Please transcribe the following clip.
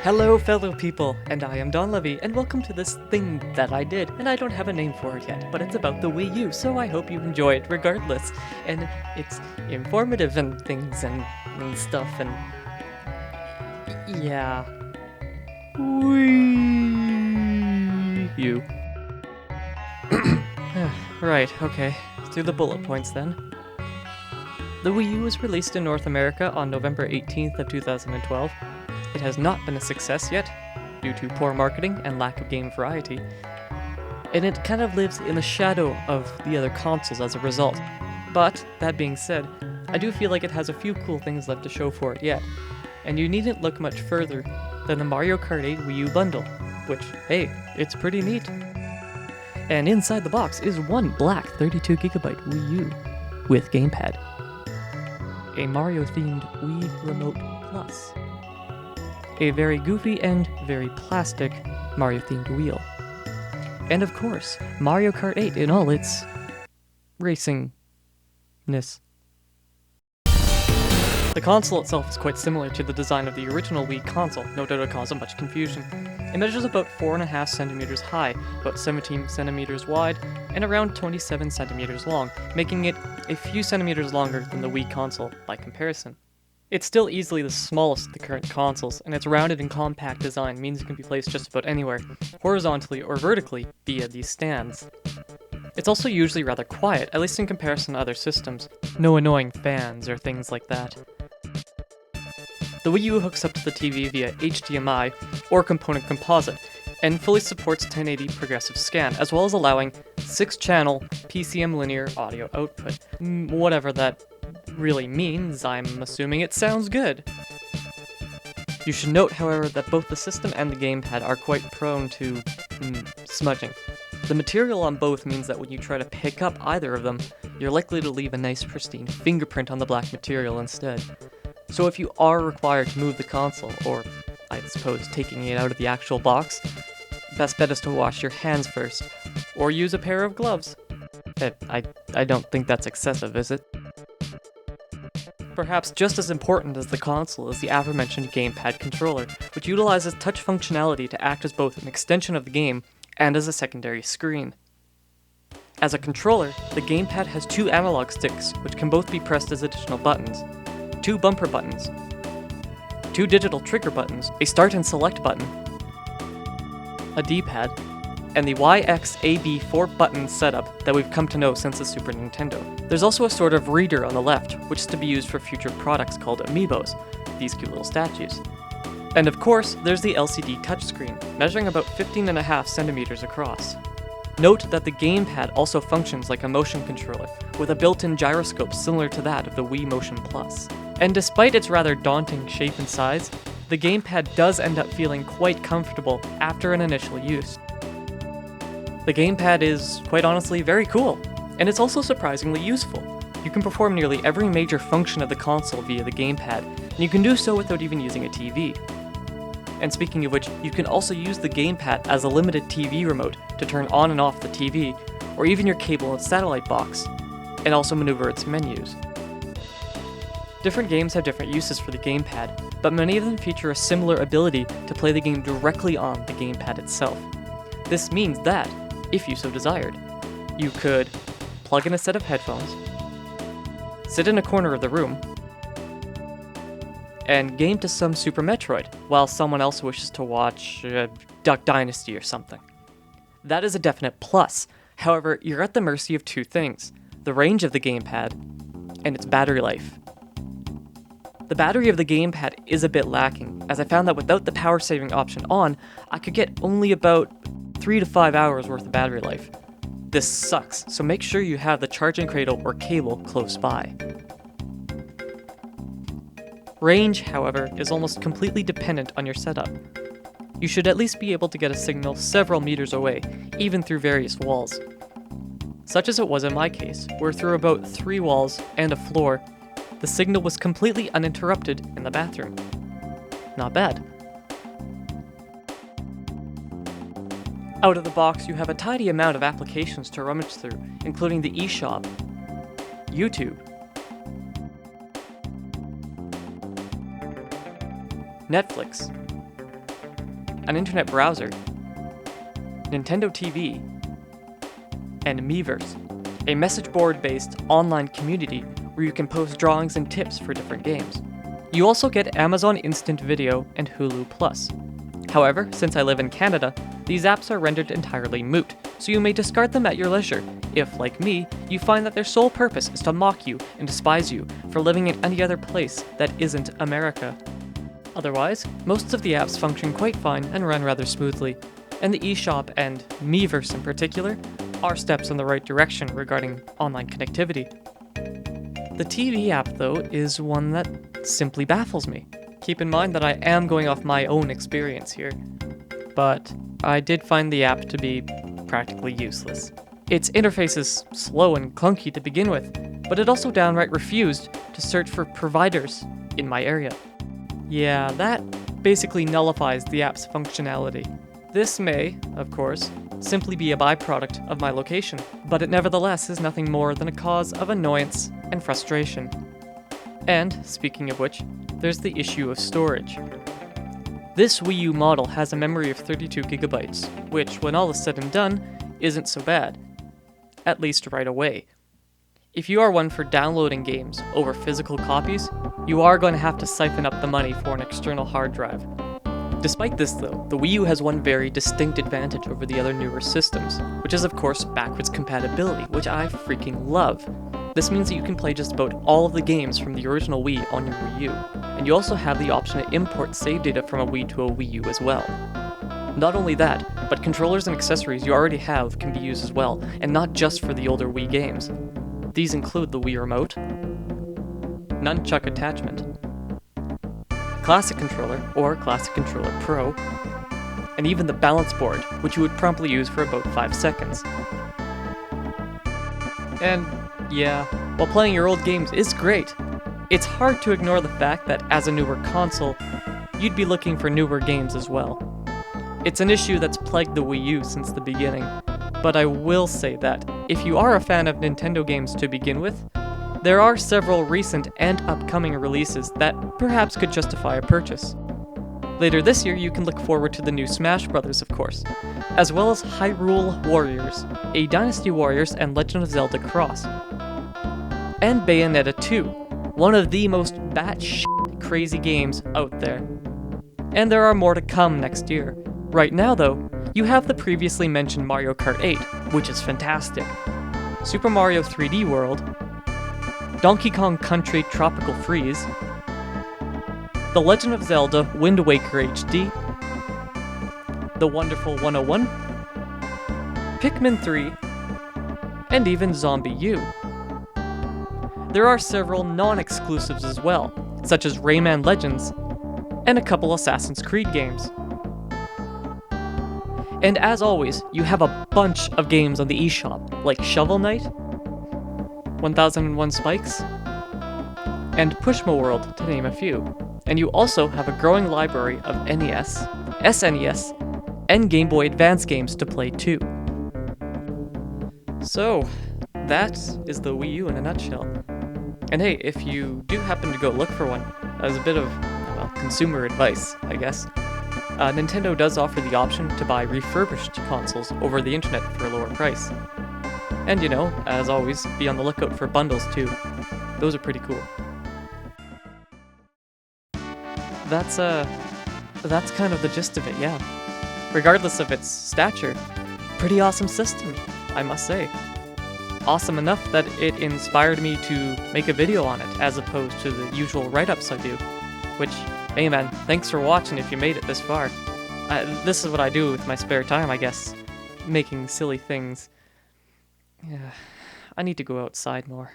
Hello fellow people, and I am Donlevy, and welcome to this thing that I did, and I don't have a name for it yet, but it's about the Wii U, so I hope you enjoy it regardless, and it's informative and things and stuff, and yeah. Wii U. Right, okay, let's do the bullet points then. The Wii U was released in North America on November 18th of 2012. It has not been a success yet, due to poor marketing and lack of game variety, and it kind of lives in the shadow of the other consoles as a result. But, that being said, I do feel like it has a few cool things left to show for it yet, and you needn't look much further than the Mario Kart 8 Wii U bundle, which, hey, it's pretty neat. And inside the box is one black 32GB Wii U with gamepad, a Mario-themed Wii Remote Plus, a very goofy and very plastic Mario-themed wheel, and of course, Mario Kart 8 in all its racingness. The console itself is quite similar to the design of the original Wii console, no doubt it caused much confusion. It measures about 4.5 centimeters high, about 17 centimeters wide, and around 27 centimeters long, making it a few centimeters longer than the Wii console by comparison. It's still easily the smallest of the current consoles, and its rounded and compact design means it can be placed just about anywhere, horizontally or vertically, via these stands. It's also usually rather quiet, at least in comparison to other systems. No annoying fans or things like that. The Wii U hooks up to the TV via HDMI or component composite, and fully supports 1080 progressive scan, as well as allowing 6-channel PCM linear audio output. Whatever that really means, I'm assuming it sounds good. You should note, however, that both the system and the gamepad are quite prone to smudging. The material on both means that when you try to pick up either of them, you're likely to leave a nice pristine fingerprint on the black material instead. So if you are required to move the console, or I suppose taking it out of the actual box, best bet is to wash your hands first, or use a pair of gloves. I don't think that's excessive, is it? Perhaps just as important as the console is the aforementioned gamepad controller, which utilizes touch functionality to act as both an extension of the game and as a secondary screen. As a controller, the gamepad has 2 analog sticks, which can both be pressed as additional buttons, 2 bumper buttons, 2 digital trigger buttons, a start and select button, a D-pad, and the YXAB 4-button setup that we've come to know since the Super Nintendo. There's also a sort of reader on the left, which is to be used for future products called amiibos, these cute little statues. And of course, there's the LCD touchscreen, measuring about 15.5 centimeters across. Note that the gamepad also functions like a motion controller, with a built-in gyroscope similar to that of the Wii Motion Plus. And despite its rather daunting shape and size, the gamepad does end up feeling quite comfortable after an initial use. The gamepad is, quite honestly, very cool, and it's also surprisingly useful. You can perform nearly every major function of the console via the gamepad, and you can do so without even using a TV. And speaking of which, you can also use the gamepad as a limited TV remote to turn on and off the TV, or even your cable and satellite box, and also maneuver its menus. Different games have different uses for the gamepad, but many of them feature a similar ability to play the game directly on the gamepad itself. This means that, if you so desired, you could plug in a set of headphones, sit in a corner of the room, and game to some Super Metroid, while someone else wishes to watch Duck Dynasty or something. That is a definite plus. However, you're at the mercy of 2 things: the range of the gamepad and its battery life. The battery of the gamepad is a bit lacking, as I found that without the power saving option on, I could get only about 3 to 5 hours worth of battery life. This sucks, so make sure you have the charging cradle or cable close by. Range, however, is almost completely dependent on your setup. you should at least be able to get a signal several meters away, even through various walls. Such as it was in my case, where through about 3 walls and a floor, the signal was completely uninterrupted in the bathroom. Not bad. Out of the box, you have a tidy amount of applications to rummage through, including the eShop, YouTube, Netflix, an internet browser, Nintendo TV, and Miiverse, a message board-based online community where you can post drawings and tips for different games. You also get Amazon Instant Video and Hulu Plus. However, since I live in Canada, these apps are rendered entirely moot, so you may discard them at your leisure if, like me, you find that their sole purpose is to mock you and despise you for living in any other place that isn't America. Otherwise, most of the apps function quite fine and run rather smoothly, and the eShop and Miiverse in particular are steps in the right direction regarding online connectivity. The TV app, though, is one that simply baffles me. Keep in mind that I am going off my own experience here, but I did find the app to be practically useless. Its interface is slow and clunky to begin with, but it also downright refused to search for providers in my area. Yeah, that basically nullifies the app's functionality. This may, of course, simply be a byproduct of my location, but it nevertheless is nothing more than a cause of annoyance and frustration. And, speaking of which, there's the issue of storage. This Wii U model has a memory of 32 gigabytes, which, when all is said and done, isn't so bad. At least right away. If you are one for downloading games over physical copies, you are going to have to siphon up the money for an external hard drive. Despite this though, the Wii U has one very distinct advantage over the other newer systems, which is of course backwards compatibility, which I freaking love. This means that you can play just about all of the games from the original Wii on your Wii U, and you also have the option to import save data from a Wii to a Wii U as well. Not only that, but controllers and accessories you already have can be used as well, and not just for the older Wii games. These include the Wii Remote, Nunchuck attachment, Classic Controller or Classic Controller Pro, and even the balance board, which you would promptly use for about 5 seconds. And yeah, while playing your old games is great, it's hard to ignore the fact that as a newer console, you'd be looking for newer games as well. It's an issue that's plagued the Wii U since the beginning, but I will say that if you are a fan of Nintendo games to begin with, there are several recent and upcoming releases that perhaps could justify a purchase. Later this year, you can look forward to the new Smash Bros., of course, as well as Hyrule Warriors, a Dynasty Warriors and Legend of Zelda Cross, and Bayonetta 2, one of the most batshit crazy games out there. And there are more to come next year. Right now, though, you have the previously mentioned Mario Kart 8, which is fantastic, Super Mario 3D World, Donkey Kong Country Tropical Freeze, The Legend of Zelda Wind Waker HD, The Wonderful 101, Pikmin 3, and even Zombie U. There are several non-exclusives as well, such as Rayman Legends, and a couple Assassin's Creed games. And as always, you have a bunch of games on the eShop, like Shovel Knight, 1001 Spikes, and Pushmo World, to name a few. And you also have a growing library of NES, SNES, and Game Boy Advance games to play too. So, that is the Wii U in a nutshell. And hey, if you do happen to go look for one, as a bit of, well, consumer advice, I guess, Nintendo does offer the option to buy refurbished consoles over the internet for a lower price. And you know, as always, be on the lookout for bundles too. Those are pretty cool. That's kind of the gist of it, yeah. Regardless of its stature, pretty awesome system, I must say. Awesome enough that it inspired me to make a video on it, as opposed to the usual write-ups I do. Which, hey man, thanks for watching if you made it this far. This is what I do with my spare time, I guess. Making silly things. Yeah, I need to go outside more.